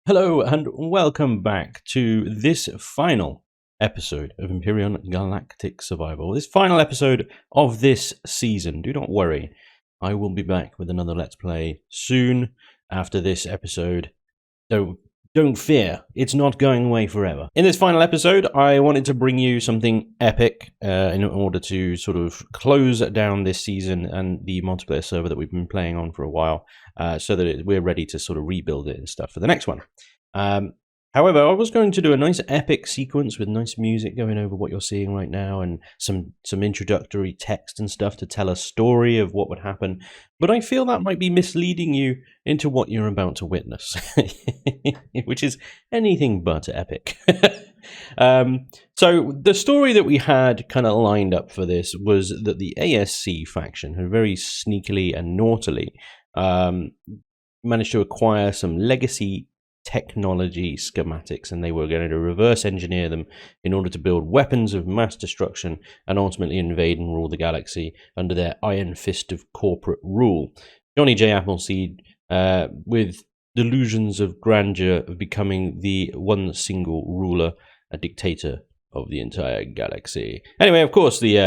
Hello and welcome back to this final episode of Empyrion Galactic Survival. This final episode of this season. Do not worry, I will be back with another Let's Play soon after this episode. Don't fear, it's not going away forever. In this final episode, I wanted to bring you something epic in order to sort of close down this season and the multiplayer server that we've been playing on for a while, so that we're ready to sort of rebuild it and stuff for the next one. However, I was going to do a nice epic sequence with nice music going over what you're seeing right now and some introductory text and stuff to tell a story of what would happen. But I feel that might be misleading you into what you're about to witness, which is anything but epic. So the story that we had kind of lined up for this was that the ASC faction had very sneakily and naughtily managed to acquire some legacy technology schematics, and they were going to reverse engineer them in order to build weapons of mass destruction and ultimately invade and rule the galaxy under their iron fist of corporate rule. Johnny J. Appleseed, with delusions of grandeur of becoming the one single ruler, a dictator of the entire galaxy. Anyway, of course, the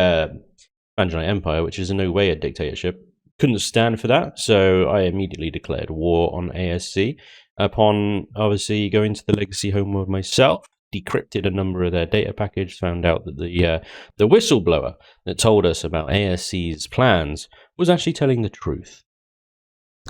Spanj Empire, which is in no way a dictatorship, couldn't stand for that, so I immediately declared war on ASC. Upon obviously going to the legacy homeworld myself, decrypted a number of their data package, found out that the whistleblower that told us about ASC's plans was actually telling the truth.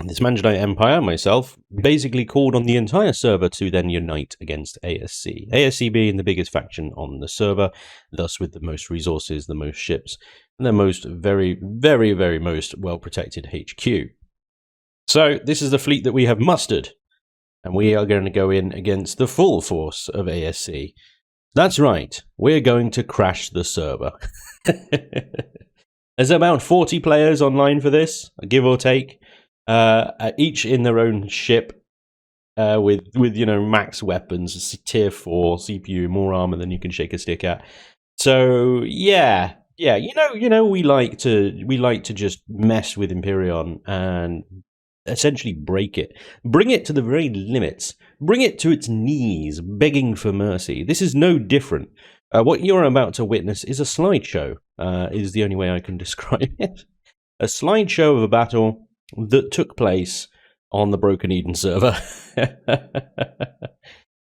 This Manjanite Empire, myself, basically called on the entire server to then unite against ASC. ASC being the biggest faction on the server, thus with the most resources, the most ships, and the most very most well-protected HQ. So this is the fleet that we have mustered, and we are going to go in against the full force of ASC. That's right, we're going to crash the server. There's about 40 players online for this, give or take, each in their own ship, with max weapons, tier 4 CPU, more armor than you can shake a stick at. So yeah, we like to just mess with Empyrion and essentially break it, bring it to the very limits, bring it to its knees, begging for mercy. This is no different. What you're about to witness is a slideshow, is the only way I can describe it. A slideshow of a battle that took place on the Broken Eden server.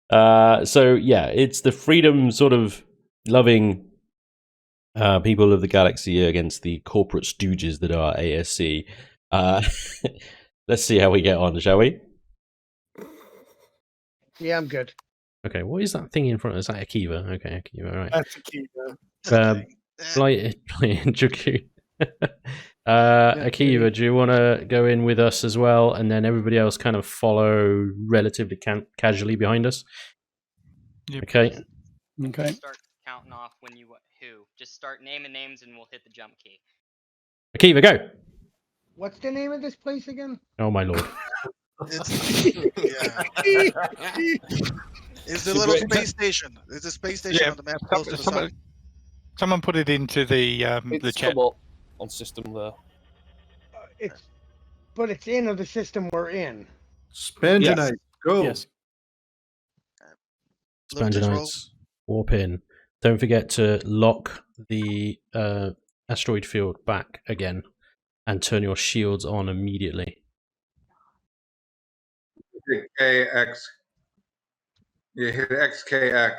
So yeah, it's the freedom sort of loving people of the galaxy against the corporate stooges that are ASC. Let's see how we get on, shall we? Yeah, I'm good. Okay, what is that thing in front of us? Is that Akiva? Okay, Akiva, right. That's Akiva. Blight Dragoon. Akiva, do you want to go in with us as well, and then everybody else kind of follow relatively casually behind us? Yep. Okay. Start counting off when you who. Just start naming names and we'll hit the jump key. Akiva, go. What's the name of this place again? Oh my lord. It's the little space station. It's a space station on the map close to the sun. Someone put it into the chat. On system there. It's in the system we're in. Spanjanites, go. Yes. Spanjanites, warp in. Don't forget to lock the asteroid field back again and turn your shields on immediately. KX. You hit XKX.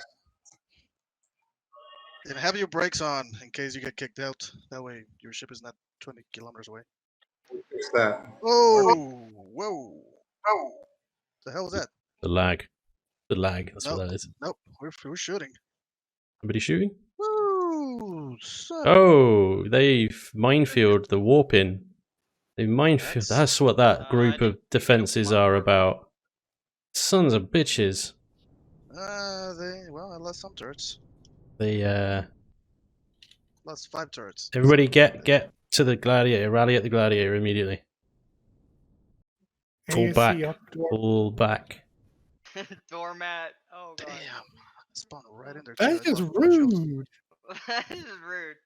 And have your brakes on in case you get kicked out. That way your ship is not 20 kilometers away. What's that? Oh, whoa. The hell is that? The lag. That's nope. what that is. Nope, we're shooting. Somebody shooting? Woo! Son. Oh, they've minefield the warp in. They minefield. That's what that group of defenses are about. Sons of bitches. I lost some turrets. They lost 5 turrets. Everybody get to the gladiator. Rally at the gladiator immediately. Fall back. Doormat. Oh god. Damn. Spawned right in there. That is rude. That is rude.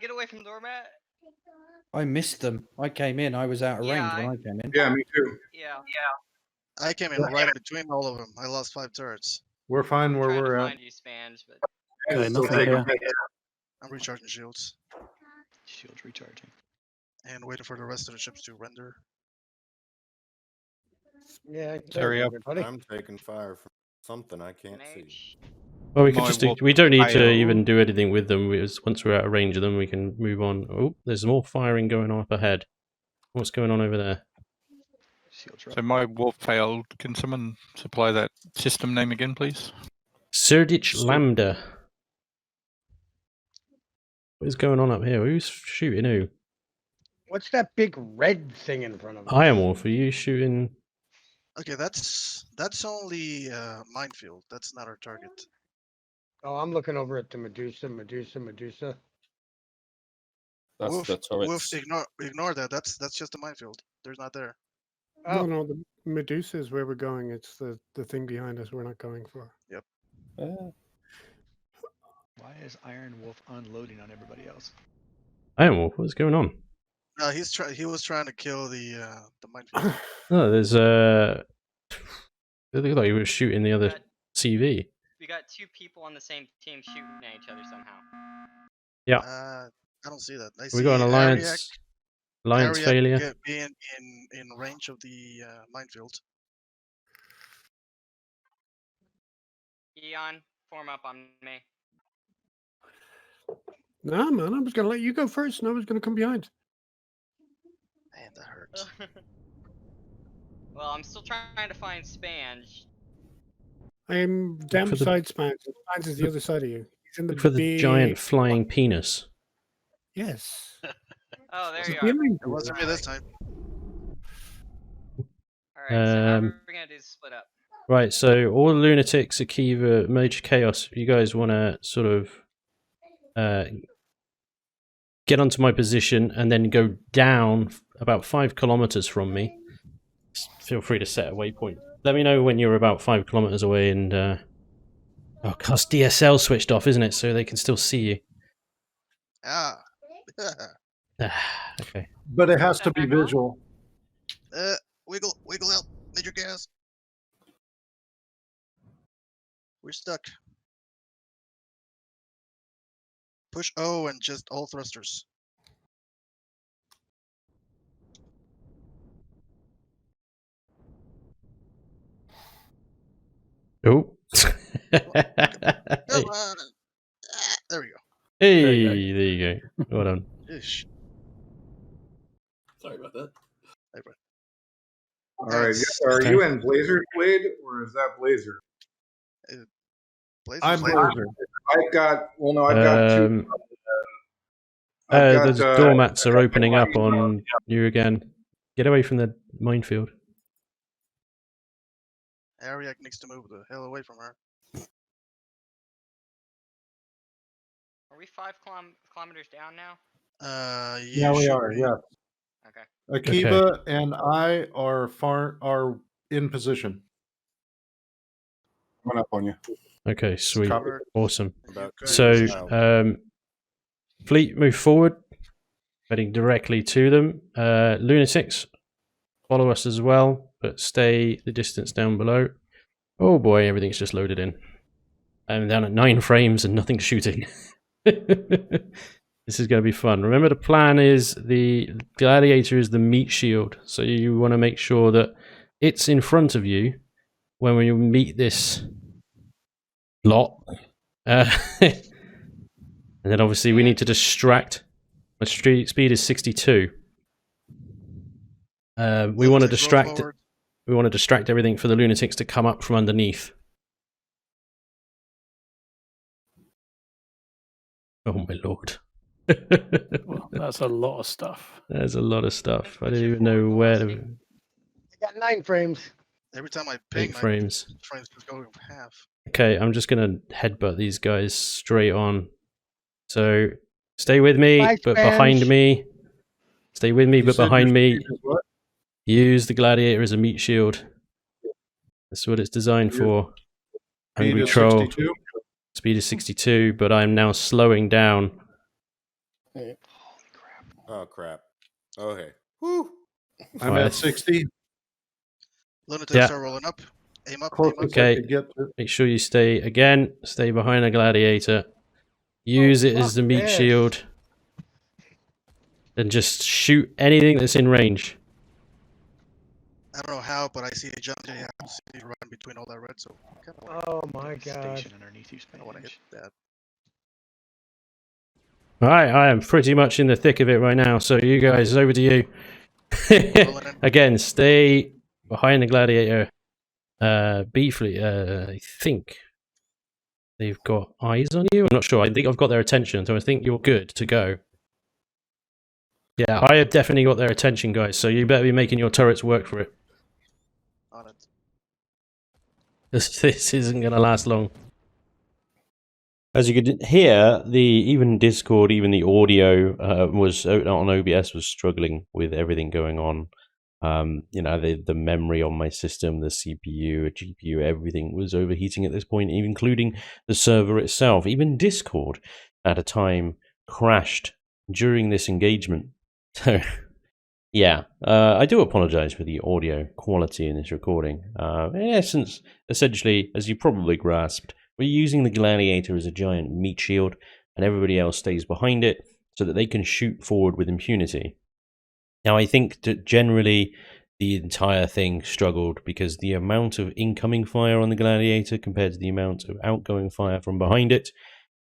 Get away from doormat. I missed them. I came in. I was out of range when I came in. Yeah, me too. Yeah. I came in right in between all of them. I lost 5 turrets. We're fine I'm where trying we're to at. find you, Spanj, but Okay, Still nothing taking here. hits. I'm recharging shields Shield recharging. and waiting for the rest of the ships to render. Yeah, Hurry up. everybody. I'm taking fire from something I can't see. NH. Well, we could My just wolf we don't need to fail. even do anything with them. Once we're out of range of them, we can move on. Oh, there's more firing going on up ahead. What's going on over there? Shield So my wolf failed. Can someone supply that system name again, please? Surdich Lambda. What is going on up here? Who's shooting who? What's that big red thing in front of us? Iron Wolf, are you shooting? Okay, that's only minefield. That's not our target. Oh, I'm looking over at the Medusa. That's Wolf, the turrets. Wolf, ignore that. That's just a minefield. There's not there. Oh, No, the Medusa is where we're going. It's the thing behind us we're not going for. Why is Iron Wolf unloading on everybody else? Iron Wolf, what's going on? No, he was trying to kill the minefield. Oh, there's it looked like he was shooting the other CV. We got 2 people on the same team shooting at each other somehow. Yeah. I don't see that. I We see got an alliance. Ariak Alliance failure. being in range of the minefield. Eon, form up on me. Nah, man, I was gonna let you go first, and I was gonna come behind. Man, that hurts. Well, I'm still trying to find Spanj. I'm down for the- beside Spanj. Spanj is the other side of you. He's in the Look for the big... giant flying penis. Yes. Oh, there It's you are. behind It wasn't me this time. Alright, so how are we Um, gonna do the split up? Right, so all the lunatics, Akiva, Major Chaos, you guys want to sort of get onto my position and then go down about 5 kilometers from me. Feel free to set a waypoint. Let me know when you're about 5 kilometers away and... oh, cause DSL switched off, isn't it? So they can still see you. Ah. Okay. But it has to be Back on? visual. Wiggle out, Major Gas. We're stuck. Push O and just all thrusters. Oh. Come Hey. on. There we go. Hey, there you go. Well done. Ish. Sorry about that. Hey, bro. All right. That's- Are Okay. you in Blazer Blade or is that Blazer? Blazers. I'm Blazer. I've got. Well, no, I've got 2. Those doormats are opening up on you again. Get away from the minefield. Ariak needs to move the hell away from her. Are we 5 kilometers down now? Yeah, we are. Yeah. Okay. Akiva and I are in position. Coming up on you. Okay, sweet. Copy. Awesome. About So, fleet, move forward. Heading directly to them. Lunatics, follow us as well, but stay the distance down below. Oh boy, everything's just loaded in. I'm down at 9 frames and nothing's shooting. This is going to be fun. Remember, the plan is the Gladiator is the meat shield, so you want to make sure that it's in front of you when you meet this lot. And then obviously we need to distract. My speed is 62. We want to distract. We want to distract everything for the lunatics to come up from underneath. Oh my lord. Well, that's a lot of stuff. There's a lot of stuff. I don't even know where to... I got 9 frames. Every time I ping, 8 my frames. frames just go half. Okay, I'm just going to headbutt these guys straight on. So, stay with me, Bye, but Spanj. behind me. Stay with me, You but said behind your me. speed is what? Use the Gladiator as a meat shield. That's what it's designed Your for. Speed Hungry is troll. 62. Speed is 62, but I'm now slowing down. Oh crap. Okay. Whew. I'm Right. at 60. Lunatics Yeah. are rolling up. Aim up. Aim Closest up. Okay. I could get to. Make sure you stay behind a gladiator. Use it as fuck the meat this. shield. And just shoot anything that's in range. I don't know how, but I see a jump. You have to see run between all that red, so I kind of Oh my god. Station underneath you, want to hit Spanj. that. Alright, I am pretty much in the thick of it right now, so you guys, over to you. Rolling in. Again, stay behind the gladiator. B fleet, I think they've got eyes on you. I'm not sure. I think I've got their attention, so I think you're good to go. Yeah, I have definitely got their attention, guys, so you better be making your turrets work for it. On it. This isn't going to last long. As you could hear, even Discord, even the audio was on OBS was struggling with everything going on. You know, the memory on my system, the CPU, GPU, everything was overheating at this point, including the server itself. Even Discord at a time crashed during this engagement. So, yeah, I do apologize for the audio quality in this recording. In essence, essentially, as you probably grasped, we're using the gladiator as a giant meat shield, and everybody else stays behind it so that they can shoot forward with impunity. Now, I think that generally the entire thing struggled because the amount of incoming fire on the gladiator compared to the amount of outgoing fire from behind it,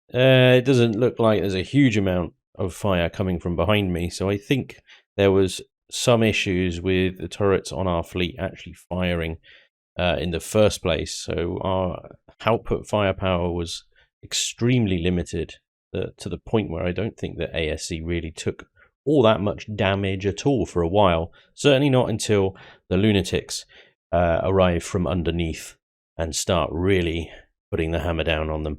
it doesn't look like there's a huge amount of fire coming from behind me. So I think there was some issues with the turrets on our fleet actually firing in the first place. So our output firepower was extremely limited to the point where I don't think that ASC really took all that much damage at all for a while. Certainly not until the lunatics arrive from underneath and start really putting the hammer down on them.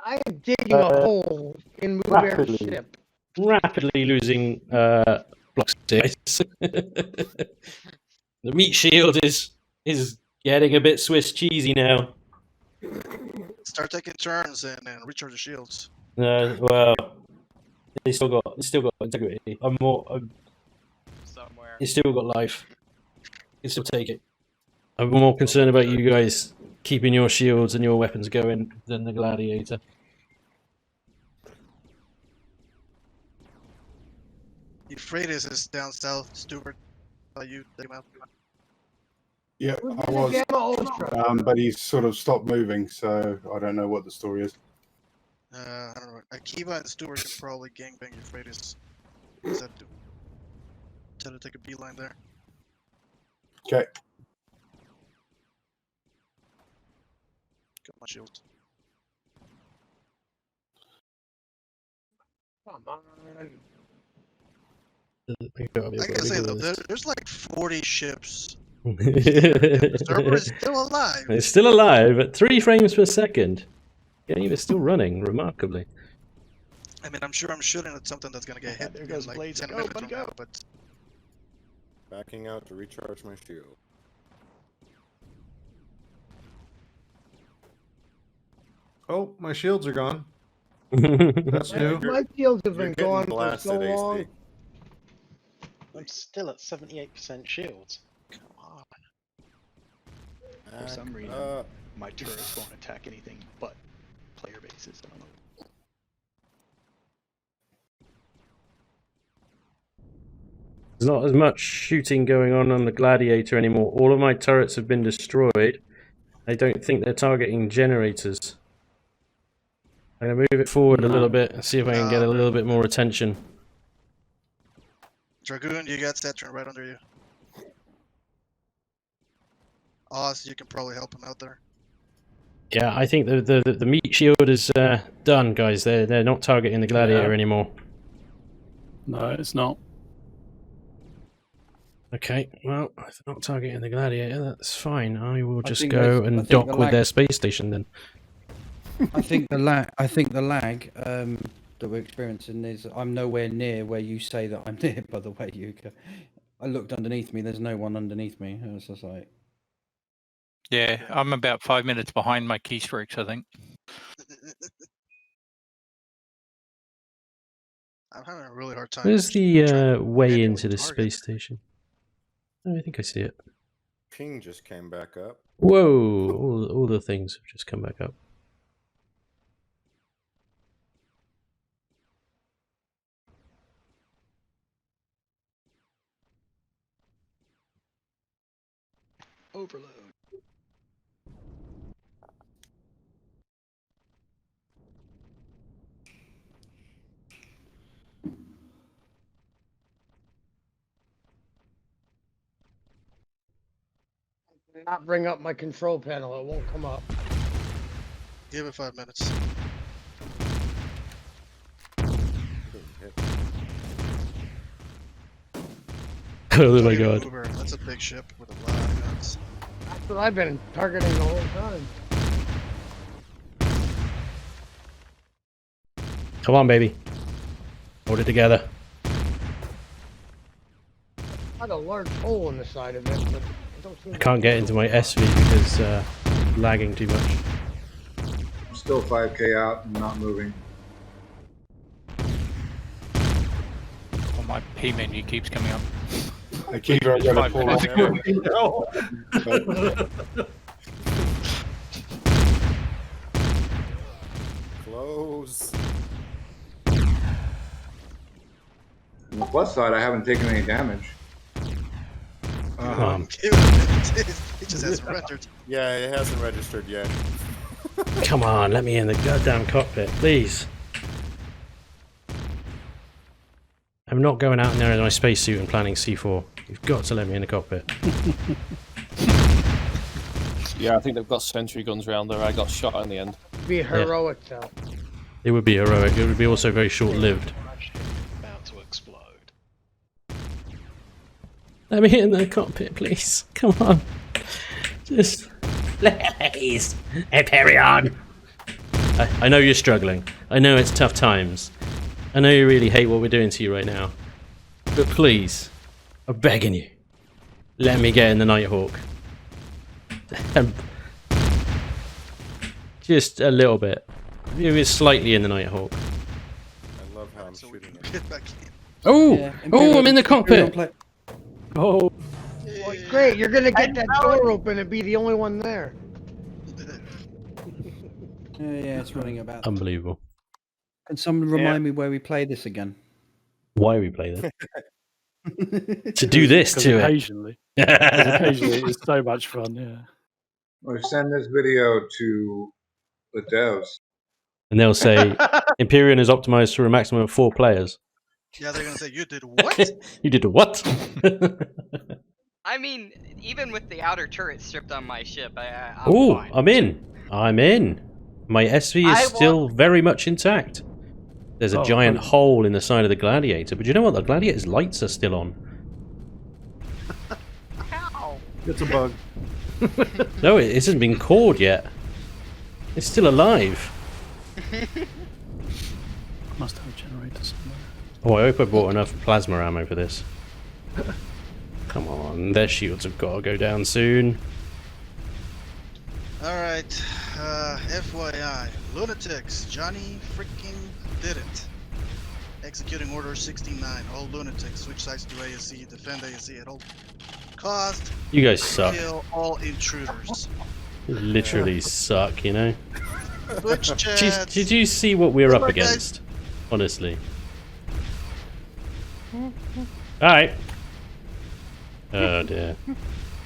I am digging a hole in Move Air's rapidly. ship. Rapidly losing blocks of ice. The meat shield is getting a bit Swiss cheesy now. Start taking turns and recharge the shields. Well, they still got integrity. Somewhere. It's still got life. You can still take it. I'm more concerned about you guys keeping your shields and your weapons going than the gladiator. Euphrates is down south. Stewart, you take him out. Yeah, Who's I in the was. Gamma Ultra? But he's sort of stopped moving, so I don't know what the story is. I don't know. Akiva and Stewart can probably gangbang Euphrates. Tell her to take a beeline there. Okay. Got my shield. Come on. I gotta say though, there's like 40 ships. The server is still alive. It's still alive at 3 frames per second. The game is still running remarkably. I mean, I'm sure I'm shooting at something that's gonna get hit There in goes like Blades. 10 Go, minutes buddy, from now, go. but Backing out to recharge my shield. Oh, my shields are gone. That's new. My shields have You're been getting gone for blasted, so long. AC. I'm still at 78% shields. Come on. For some reason, my turrets won't attack anything but player bases. I don't know. There's not as much shooting going on the gladiator anymore. All of my turrets have been destroyed. I don't think they're targeting generators. I'm going to move it forward a little bit and see if I can get a little bit more attention. Dragoon, you got Saturn right under you. Oz, you can probably help him out there. Yeah, I think the meat shield is done, guys. They're not targeting the gladiator anymore. No, it's not. Okay, well, if they're not targeting the gladiator, that's fine. I will just think go I and think dock the with lag- their space station then. I think the lag that we're experiencing is I'm nowhere near where you say that I'm near. By the way, Yuka, I looked underneath me. There's no one underneath me. It's just like Yeah, I'm about 5 minutes behind my keystrokes, I think. I'm having a really hard time. Where's trying the to way manually into the target. space station? Oh, I think I see it. Ping just came back up. Whoa! All the things have just come back up. Overload. Not bring up my control panel. It won't come up. Give it 5 minutes. Oh my god. Uber. That's a big ship with a lot of guns. That's what I've been targeting the whole time. Come on, baby. Hold it together. Had a large hole in the side of it, but it don't seem I can't get into my SV because lagging too much. I'm still 5k out and not moving. On my P menu keeps coming up. I keep It's going to 5 pull minutes ago. Close. On the plus side, I haven't taken any damage. Give it a minute. It just hasn't rendered. Yeah, it hasn't registered yet. Come on, let me in the goddamn cockpit, please. I'm not going out in there in my spacesuit and planning C4. You've got to let me in the cockpit. Yeah, I think they've got sentry guns around there. I got shot in the end. be heroic though. It would be heroic. It would be also very short-lived. About to explode. Let me in the cockpit, please. Come on. Just... Please! Empyrion! I know you're struggling. I know it's tough times. I know you really hate what we're doing to you right now. But please, I'm begging you, let me get in the Nighthawk. Just a little bit. Maybe slightly in the Nighthawk. I love how I'm shooting it. Get back in. Oh! Yeah, Oh, I'm in the cockpit! Oh, Well, great, you're gonna get that door open and be the only one there. Yeah, it's running about. Unbelievable. Can someone remind me where we play this again? Why we play this? To do this to it. occasionally. Occasionally, it's so much fun. Yeah. Or send this video to the devs. And they'll say, Empyrion is optimized for a maximum of 4 players. Yeah, they're gonna say, you did what? You did a what? I mean, even with the outer turret stripped on my ship, I'm Oh, fine. I'm in. I'm in. My SV is still very much intact. There's a giant hole in the side of the Gladiator, but you know what? The Gladiator's lights are still on. How? It's a bug. No, it hasn't been cored yet. It's still alive. Must have a generator somewhere. Oh, I hope I bought enough plasma ammo for this. Come on, their shields have got to go down soon. Alright, FYI, lunatics, Johnny freaking did it. Executing Order 69, all lunatics, switch sides to ASC, defend ASC at all cost, You guys suck. kill all intruders. You literally suck, you know? Switch chats. Did you see what we're up Come on, guys. against? Honestly. Alright. Oh dear.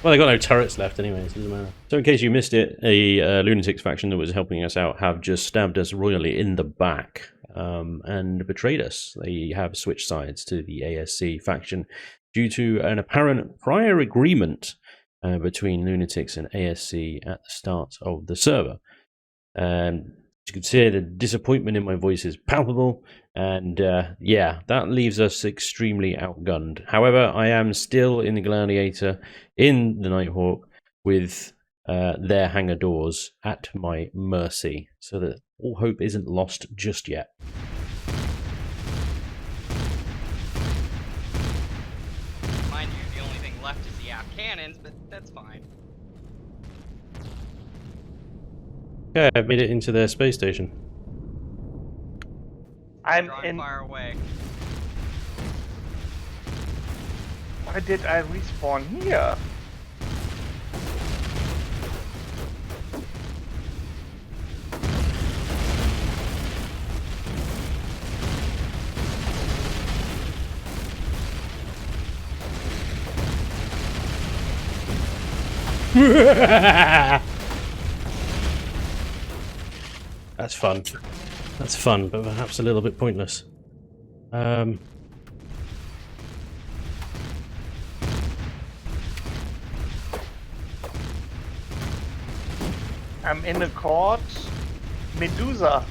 Well, they got no turrets left anyway, so it doesn't matter. So in case you missed it, a Lunatics faction that was helping us out have just stabbed us royally in the back and betrayed us. They have switched sides to the ASC faction due to an apparent prior agreement between Lunatics and ASC at the start of the server. And as you can see, the disappointment in my voice is palpable, and yeah, that leaves us extremely outgunned. However, I am still in the Gladiator, in the Nighthawk, with their hangar doors at my mercy, so that all hope isn't lost just yet. Mind you, the only thing left is the app cannons, but that's fine. Okay, I've made it into their space station. I'm drawing fire away. Why did I respawn here? That's fun. That's fun, but perhaps a little bit pointless. I'm in the court. Medusa.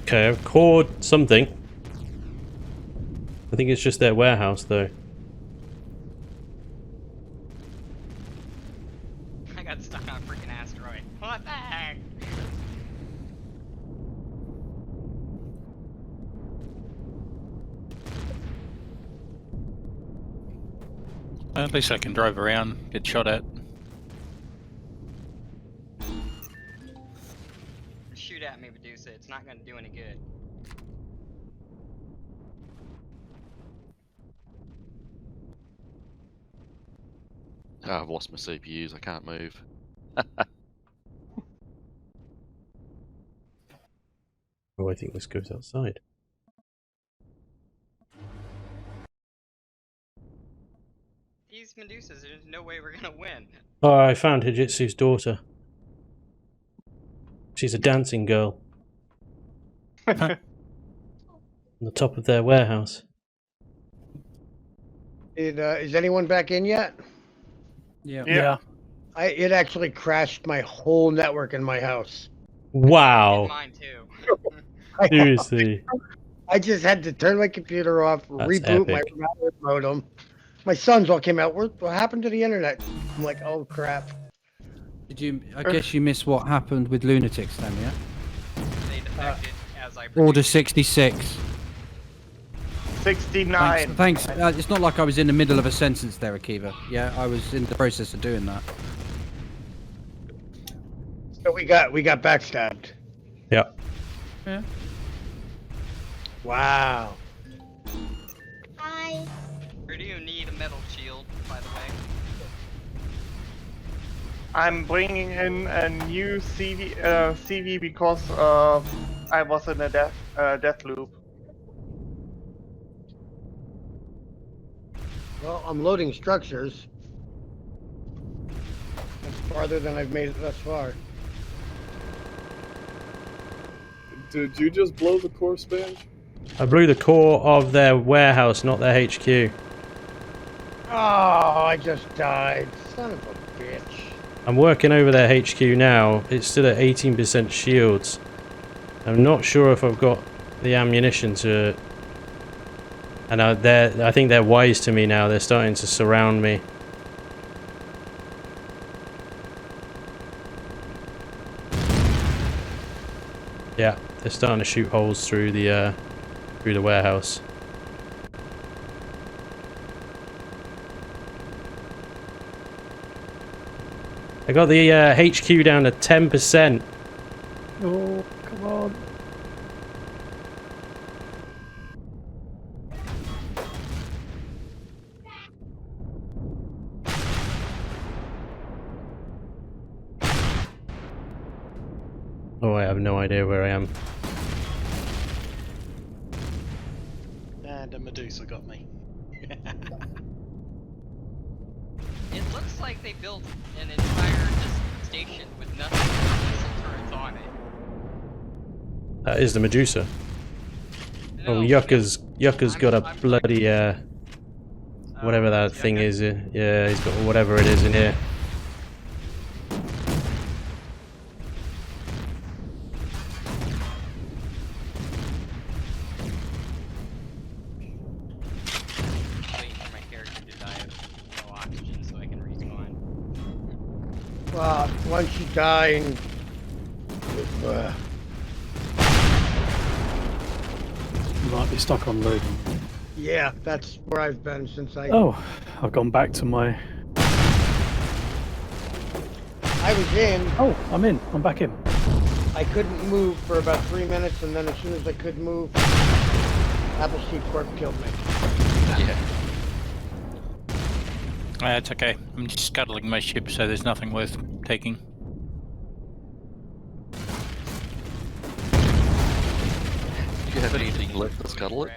Okay, I've caught something. I think it's just their warehouse, though. I got stuck on a freaking asteroid. What the heck? At least I can drive around, get shot at. Shoot at me, Medusa. It's not gonna do any good. Oh, I've lost my CPUs. I can't move. Oh, I think this goes outside. These Medusas, there's no way we're gonna win. Oh, I found Hijitsu's daughter. She's a dancing girl. On the top of their warehouse. Is anyone back in yet? Yeah. It actually crashed my whole network in my house. Wow. Mine too. Seriously. I just had to turn my computer off, That's reboot my epic. router modem. My sons all came out. What happened to the internet? I'm like, oh crap. Did you? I guess you missed what happened with lunatics then, yeah? They defected as I Order predicted. 66. 69. Thanks. It's not like I was in the middle of a sentence there, Akiva. Yeah, I was in the process of doing that. So we got backstabbed. Yeah. Yeah. Wow. Hi. Or do you need a metal shield, by the way? I'm bringing in a new CV because I was in a death loop. Well, I'm loading structures. That's farther than I've made it thus far. Did you just blow the core, Spanj? I blew the core of their warehouse, not their HQ. Oh, I just died. Son of a bitch. I'm working over their HQ now. It's still at 18% shields. I'm not sure if I've got the ammunition to... And I think they're wise to me now. They're starting to surround me. Yeah, they're starting to shoot holes through the warehouse. I got the HQ down to 10%. Oh, come on. Oh, I have no idea where I am. And a Medusa got me. It looks like they built an entire just station with nothing but missile turrets on it. That is the Medusa. No, Oh, Yucca's got a bloody whatever that thing is. Yeah, he's got whatever it is in here. Waiting for my character to die of no oxygen so I can respawn. Well, once you die and... You might be stuck on loading. yeah, that's where I've been since I... Oh, I've gone back to my... I was in. Oh, I'm in. I'm back in. I couldn't move for about 3 minutes, and then as soon as I could move, Appleseed Corp killed me. Yeah. It's okay. I'm just scuttling my ship, so there's nothing worth taking. Do you have anything left to scuttle it?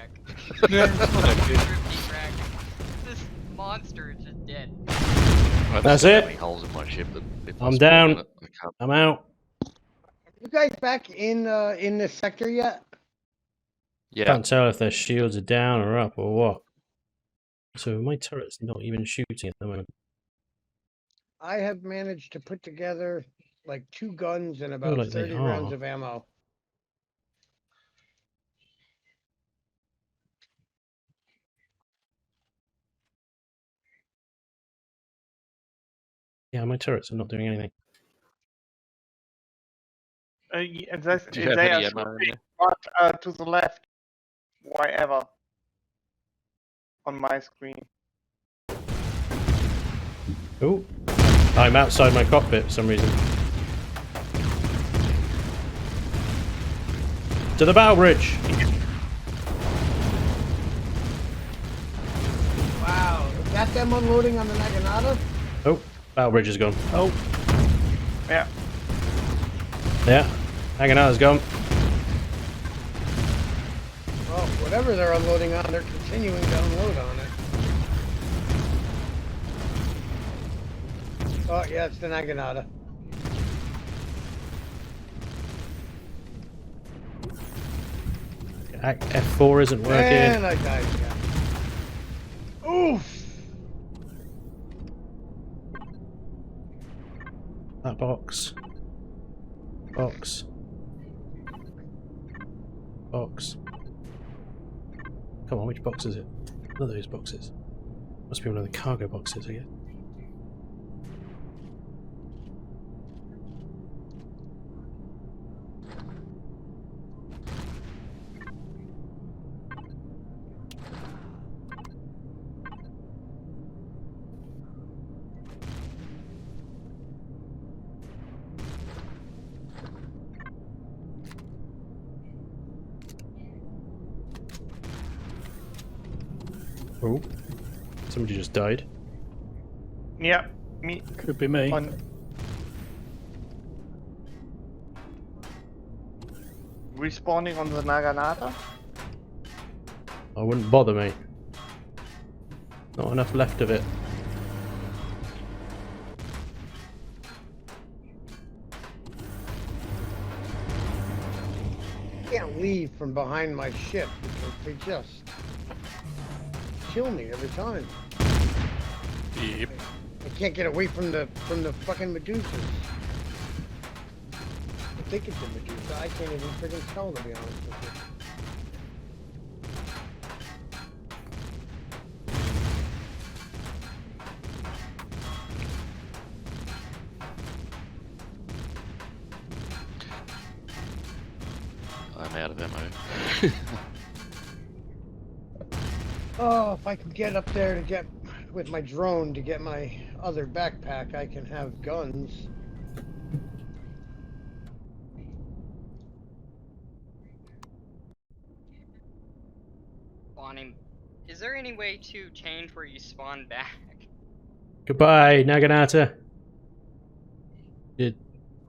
This monster is just dead. That's so it. many holes in my ship that if I I'm spawn down. in it, I can't. I'm out. You guys back in this sector yet? Yeah. Can't tell if their shields are down or up or what. So my turret's not even shooting at the moment. I have managed to put together like 2 guns and about like they 30 rounds are. of ammo. Yeah, my turrets are not doing anything. They Do you have are any ammo in shooting, there? but to the left, wherever, on my screen. Oh, I'm outside my cockpit for some reason. To the battle bridge. Wow, is that them unloading on the Naginata? Oh, battle bridge is gone. Oh. Yeah. Yeah, Naginata's gone. Well, whatever they're unloading on, they're continuing to unload on it. Oh, yeah, it's the Naginata. F4 isn't working. And I died again. Oof! That box. Box. Box. Come on, which box is it? One of those boxes. Must be one of the cargo boxes, I guess. Oh, somebody just died. Yeah, me. Could be me. Respawning on the Naginata? I wouldn't bother, mate. Not enough left of it. Can't leave from behind my ship because they just kill me every time. Yep. I can't get away from the fucking Medusas. I think it's a Medusa. I can't even freaking tell, to be honest with you. I'm out of ammo. Oh, if I can get up there to get with my drone to get my other backpack, I can have guns. Spawning. Is there any way to change where you spawn back? Goodbye, Naginata. Did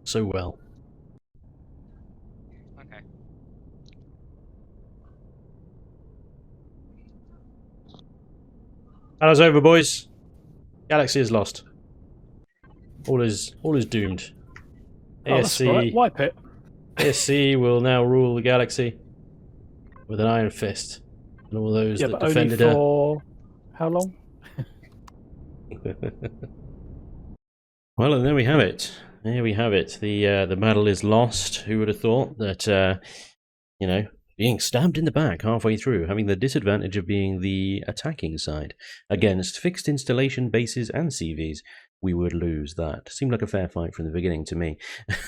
so well. Okay. Battle's over, boys. Galaxy is lost. All is doomed. Oh, that's right. Wipe it. ASC will now rule the galaxy with an iron fist, and all those that but defended only for how long? Well, and there we have it. There we have it. The battle is lost. Who would have thought that, you know, being stabbed in the back halfway through, having the disadvantage of being the attacking side against fixed installation bases and CVs, we would lose that. Seemed like a fair fight from the beginning to me.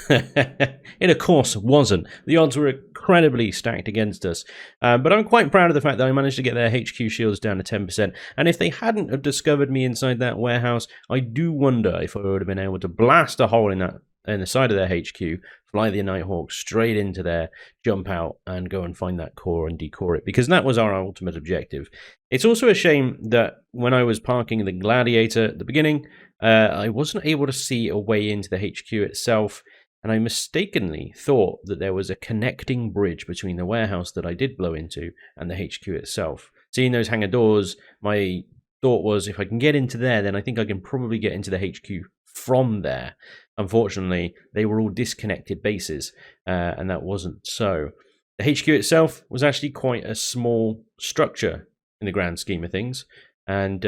It, of course, wasn't. The odds were incredibly stacked against us. But I'm quite proud of the fact that I managed to get their HQ shields down to 10%. And if they hadn't have discovered me inside that warehouse, I do wonder if I would have been able to blast a hole in the side of their HQ, fly the Nighthawk straight into there, jump out, and go and find that core and decore it, because that was our ultimate objective. It's also a shame that when I was parking the Gladiator at the beginning, I wasn't able to see a way into the HQ itself. and I mistakenly thought that there was a connecting bridge between the warehouse that I did blow into and the HQ itself. Seeing those hangar doors, my thought was, if I can get into there, then I think I can probably get into the HQ from there. Unfortunately, they were all disconnected bases, and that wasn't so. The HQ itself was actually quite a small structure in the grand scheme of things, and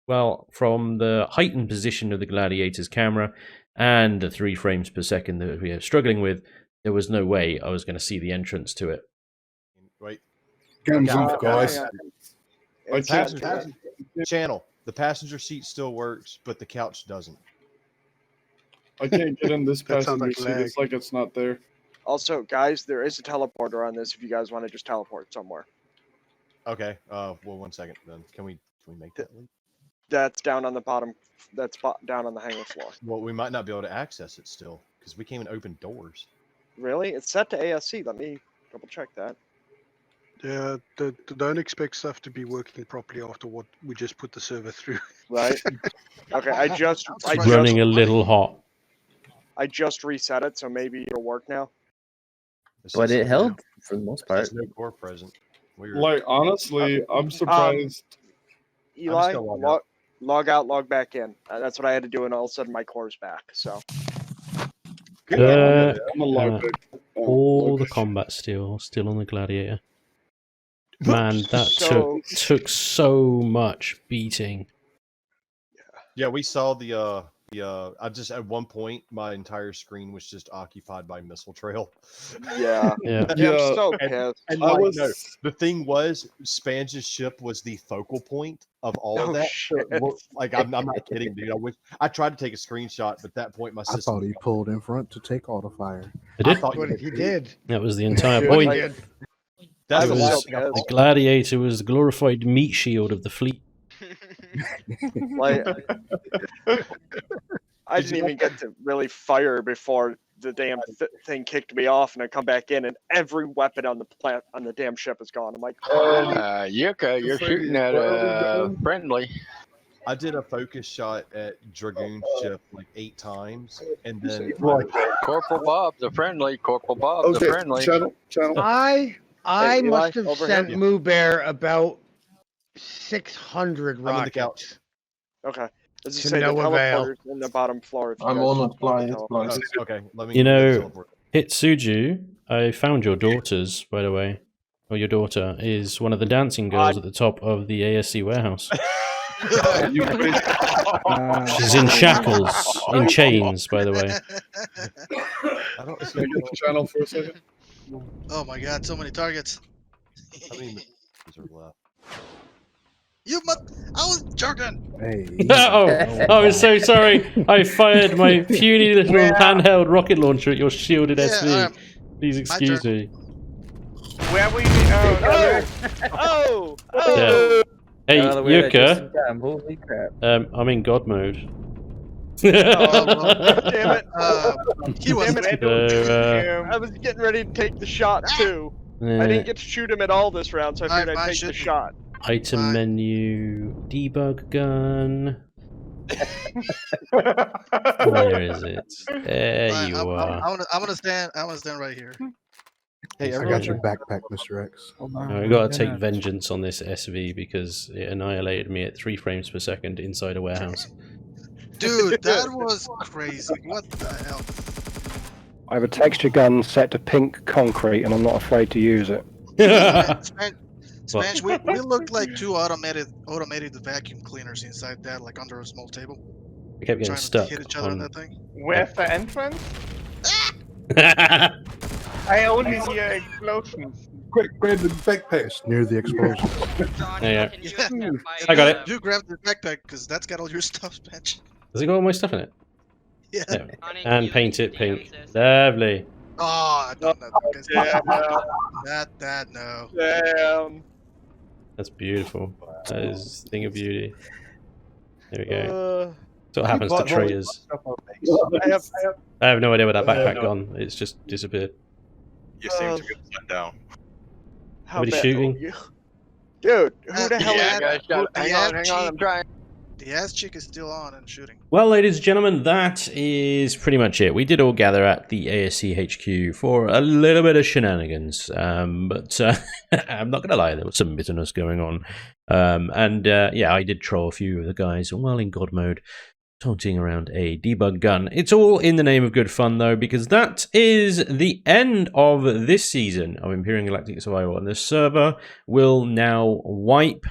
well, from the heightened position of the Gladiator's camera and the 3 frames per second that we are struggling with, there was no way I was going to see the entrance to it. Wait. Guys. Channel. The passenger seat still works, but the couch doesn't. I can't get in this That sounds passenger like seat. It's like it's not there. Also, guys, there is a teleporter on this if you guys want to just teleport somewhere. Okay. Well, 1 second then. Can we make that leap? That's down on the bottom. That's down on the hangar floor. Well, we might not be able to access it still because we can't even open doors. Really? It's set to ASC. Let me double check that. Yeah, don't expect stuff to be working properly after what we just put the server through. Right. Okay. I just Running a little hot. I just reset it, so maybe it'll work now. But it held for the most part. There's no core present. Weird. Like, honestly, I'm surprised. Eli, log out, log back in. That's what I had to do, and all of a sudden my core's back. So. All the combat still on the Gladiator. Man, that took so much beating. Yeah, we saw the I just at one point my entire screen was just occupied by missile trail. Yeah. Yeah. I'm so pissed. And like, no, the thing was, Spanj's ship was the focal point of all of that. Shit. Like I'm not kidding, dude. I tried to take a screenshot, but at that point my system. I thought he pulled in front to take auto fire. It did? Thought He did. That was the entire point. That's The Gladiator was the glorified meat shield of the fleet. Like, I didn't even get to really fire before the damn thing kicked me off, and I come back in, and every weapon on the damn ship is gone. I'm like, Yucca, you're shooting at friendly. I did a focus shot at Dragoon's ship like 8 times, and then Corporal Bob's a friendly. Corporal Bob's a friendly. Channel. I Hey, must Eli, have over sent here. Moo Bear about 600 I'm on the couch. rockets. okay. Let's just To say the no avail. teleporter's in the bottom floor. If you I'm guys on want a fly. to teleport. Okay, let me. You know, teleport. Hitsuju, I found your daughters, by the way. Or your daughter is one of the dancing girls at the top of the ASC warehouse. She's in shackles, in chains, by the way. I don't Can I get the channel for a second? Oh my god, so many targets. I mean, these are left. I was joking. Hey. I'm so sorry. I fired my puny little handheld rocket launcher at your shielded SV. Please excuse me. Where were you? Oh! Yeah. Hey, Yucca. Holy crap. I'm in God mode. Damn it! He was. I was getting ready to take the shot too. I didn't get to shoot him at all this round, so I figured I'd take the shot. Item menu, debug gun. Where is it? There you are. I'm gonna stand right here. Hey, I got your backpack, Mr. X. I gotta take vengeance on this SV because it annihilated me at 3 frames per second inside a warehouse. Dude, that was crazy. What the hell? I have a texture gun set to pink concrete, and I'm not afraid to use it. Spanj, we looked like 2 automated vacuum cleaners inside that, like under a small table. We kept getting trying stuck. to hit each other on that thing. Where's the entrance? I only hear explosions. Quick, Brandon, backpack. Near the explosion. There Can you you go. accept my, I got it. You grab the backpack because that's got all your stuff, Spanj. Does it got all my stuff in it? Yeah. There. And paint it pink. Lovely. Oh, I don't know. That no. Damn. That's beautiful. That is a thing of beauty. There we go. That's what happens to traitors. I have no idea where that backpack gone. It's just disappeared. You seem to get let down. How Somebody bad shooting? are you? Dude, who the hell is Guys, hang on, I'm trying. The ass chick is still on and shooting. Well, ladies and gentlemen, that is pretty much it. We did all gather at the ASC HQ for a little bit of shenanigans, but I'm not going to lie, there was some bitterness going on. Yeah, I did troll a few of the guys while in God mode, taunting around a debug gun. It's all in the name of good fun, though, because that is the end of this season of Empyrion Galactic Survival, and the server will now wipe.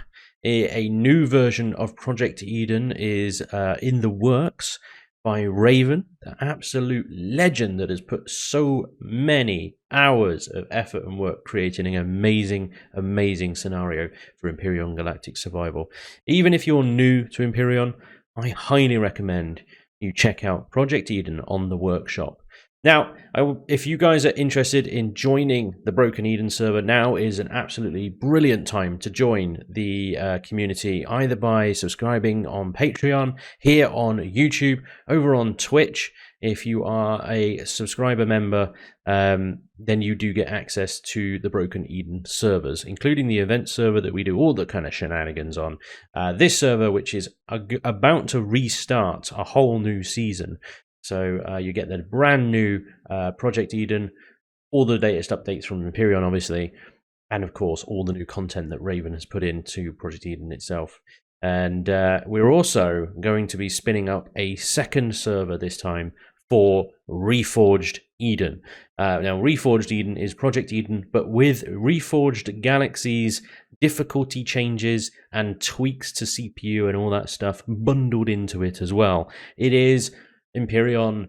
A new version of Project Eden is in the works by Raven, the absolute legend that has put so many hours of effort and work creating an amazing, amazing scenario for Empyrion Galactic Survival. Even if you're new to Empyrion, I highly recommend you check out Project Eden on the workshop. Now, if you guys are interested in joining the Broken Eden server, now is an absolutely brilliant time to join the community, either by subscribing on Patreon, here on YouTube, over on Twitch. If you are a subscriber member, then you do get access to the Broken Eden servers, including the event server that we do all the kind of shenanigans on. This server, which is about to restart a whole new season. So you get the brand new Project Eden, all the latest updates from Empyrion, obviously, and of course all the new content that Raven has put into Project Eden itself. And we're also going to be spinning up a second server this time for Reforged Eden. Now, Reforged Eden is Project Eden, but with Reforged Galaxy's difficulty changes and tweaks to CPU and all that stuff bundled into it as well. It is Empyrion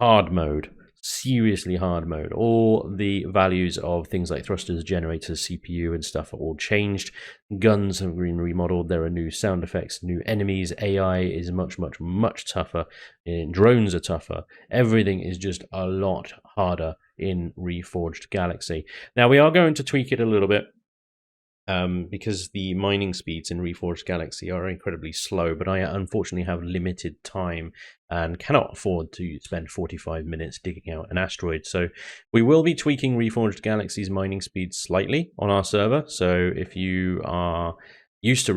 hard mode, seriously hard mode. All the values of things like thrusters, generators, CPU and stuff are all changed. Guns have been remodeled. There are new sound effects, new enemies. AI is much, much, much tougher. And drones are tougher. Everything is just a lot harder in Reforged Galaxy. Now, we are going to tweak it a little bit, because the mining speeds in Reforged Galaxy are incredibly slow, but I unfortunately have limited time and cannot afford to spend 45 minutes digging out an asteroid. So we will be tweaking Reforged Galaxy's mining speed slightly on our server. So if you are used to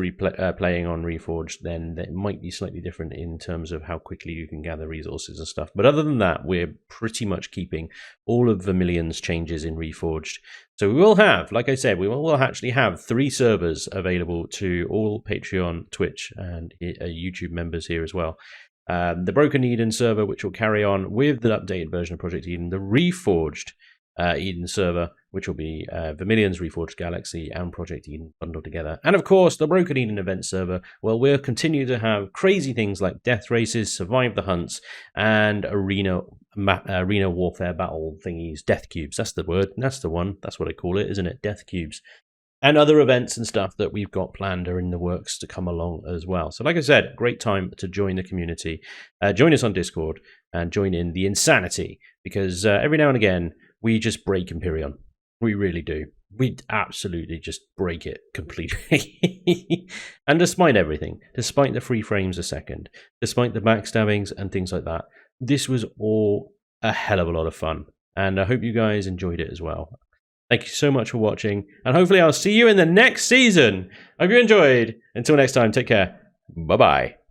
playing on Reforged, then that might be slightly different in terms of how quickly you can gather resources and stuff. But other than that, we're pretty much keeping all of Vermilion's changes in Reforged. So we will have, like I said, we will actually have 3 servers available to all Patreon, Twitch, and YouTube members here as well. The Broken Eden server, which will carry on with the updated version of Project Eden, the Reforged Eden server, which will be Vermilion's Reforged Galaxy and Project Eden bundled together. And of course, the Broken Eden event server, well, we'll continue to have crazy things like death races, survive the hunts, and arena warfare battle thingies, death cubes. That's the word. That's the one. That's what I call it, isn't it? Death cubes. And other events and stuff that we've got planned are in the works to come along as well. So like I said, great time to join the community. Join us on Discord and join in the insanity, because every now and again, we just break Empyrion. We really do. We absolutely just break it completely. And despite everything, despite the 3 frames a second, despite the backstabbings and things like that, this was all a hell of a lot of fun. And I hope you guys enjoyed it as well. Thank you so much for watching, and hopefully I'll see you in the next season. Hope you enjoyed. Until next time, take care. Bye-bye.